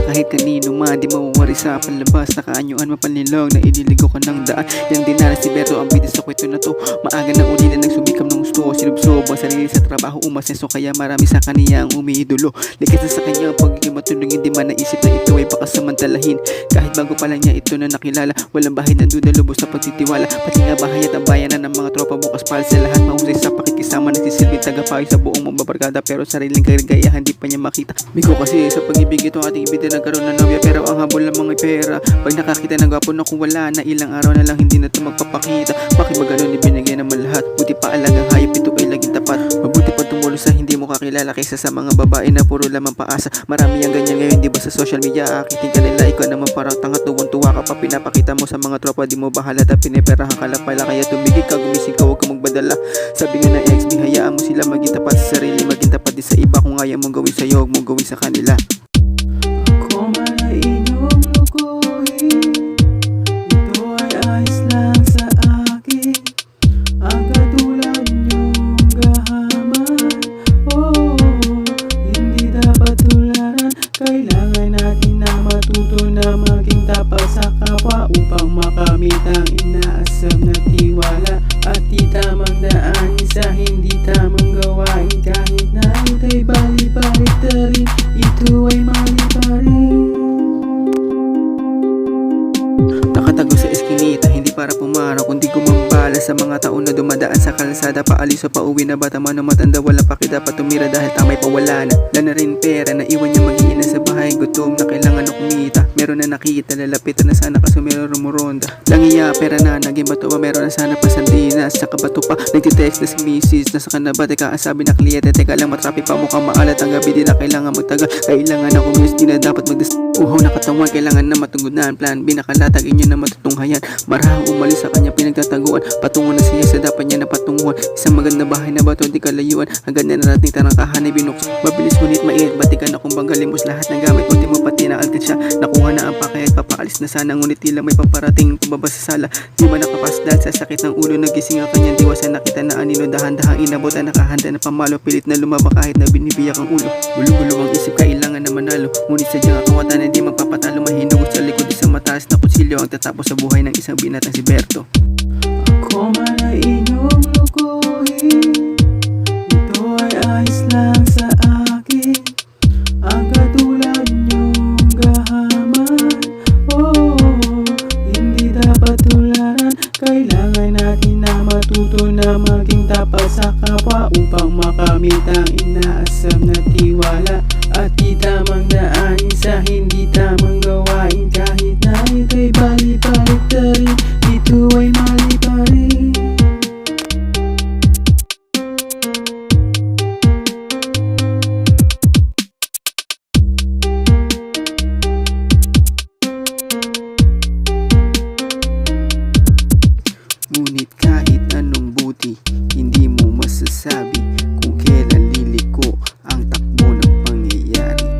kahit kanino man, di mawawari sa palabas. Nakaanyuan mapanlilong na iniligo ka ng daan. Yang dinanas si Berto ang bida sa kwento na to. Maaga na uli na nagsumikam ng gusto, sinubsob ang sarili sa trabaho, umasenso, kaya marami sa kaniya ang umiidolo. Likas na sa kanya ang pagiging matulong, hindi man naisip na ito ay baka samantalahin. Kahit bago pa lang niya ito na nakilala, walang bahay nandun na lubos sa pagtitiwala. Pati nga bahay at ang bayanan ng mga tropa, bukas para sa lahat. Mahusay sa pakikisama, nagsisilbing tagapayo sa buong mabarkada, pero sariling kagayahan di pa niya makita. Bigo kasi sa pag-ibig ito ating ibig na nagkaroon ng nobya, pero ang habol ng mga pera. Pag nakakita ng gwapo na kung wala na, ilang araw na lang hindi na ito magpapakita. Bakit ba ganun ibinigay naman lahat? Buti pa alagang hayop, ito ay laging tapat. Mabuti pa tumulong sa hindi mo kakilala kaysa sa mga babae na puro lamang paasa. Marami ang ganyan ngayon, di ba sa social media? Akitin ka nila, ikaw naman parang tanga, tuwang-tuwa ka pa. Pinapakita mo sa mga tropa, di mo ba halata? Piniperahan ka lang pala, kaya tumigil ka, gumising ka, huwag ka magbadala. Sabi nga ng ex, hayaan mo sila maging tapat sa sarili, maging tapat din sa iba. Kung ayaw mong gawin sa'yo, huwag mong gawin sa kanila. Ako man ay inyong lukuhin, ito ay ayos lang sa akin. Ang katulad niyong gahaman, oh, hindi dapat tularan. Kailangan natin na matuto na maging tapat sa kapwa, upang makamit ang inaasam na tiwala. At di tamang daan sa hindi tamang gawain. Kahit na ito'y bali-balik na rin, ito ay mali pa rin. Nakatago sa eskinita, hindi para pumaraw, kundi gumambala sa mga taon na dumadaan sa kalsada. Paalis o pauwi na bata man o matanda, wala pa kita pa tumira dahil tamay pawala na. Wala na rin pera, naiwan niya mag-iina sa bahay. Gutom na kailangan na kumita, meron na nakita, lalapitan na sana kaso meron rumuronda. Langiya, pera na, naging bato ba, meron na sana pa sardinas. Saka bato pa, nagtitext na si misis, nasa ka na ba? Teka, ang sabi na kliyente, teka lang, matrapi pa, mukhang maalat ang gabi, di na kailangan magtagal. Kailangan na kumilos, di na dapat uhaw na katawan, kailangan na matugunan. Plan B, nakalatag inyo na matutunghayan. Marahang umalis sa kanya pinagtataguan, patungo na siya sa dapat niya na patunguhan. Isang maganda bahay na bato, di kalayuan. Hanggang na narating tarangkahan ay binuks. Mabilis ngunit mainit, batikan na kung banggalimos lahat ng gamit. Kunti mo pati na altin siya, nakuha na ang pakay at papaalis na sana. Ngunit tila may paparating pababa sa sala. Di ba nakapas dahil sa sakit ng ulo, nagising ang kanyang diwa sa nakita na anino. Dahan-dahang inabot na nakahanda na pamalo, pilit na lumaba kahit na binibiyak ang ulo. Gulo-gulo ang isip, kailangan na manalo. Ngunit sadyang akawatan na di magpapatalo, mahinugot sa likod sa mataas na kutsilyo ang tatapos sa buhay ng isang binatang si Berto. Ako man ay inyong lukuhin, ito ay ayos lang sa akin. Ang katulad niyong gahaman, oh, hindi dapat tularan. Kailangan natin na matuto na maging tapat sa kapwa, upang makamit ang inaasam na tiwala. At di tamang daanin sa hindi tamang gawain. Kahit na ito'y bali-balik na rin, ito ay mali pa rin. Ngunit kahit anong buti, hindi mo masasabi kung kailan liliko ang takbo ng pangyayari.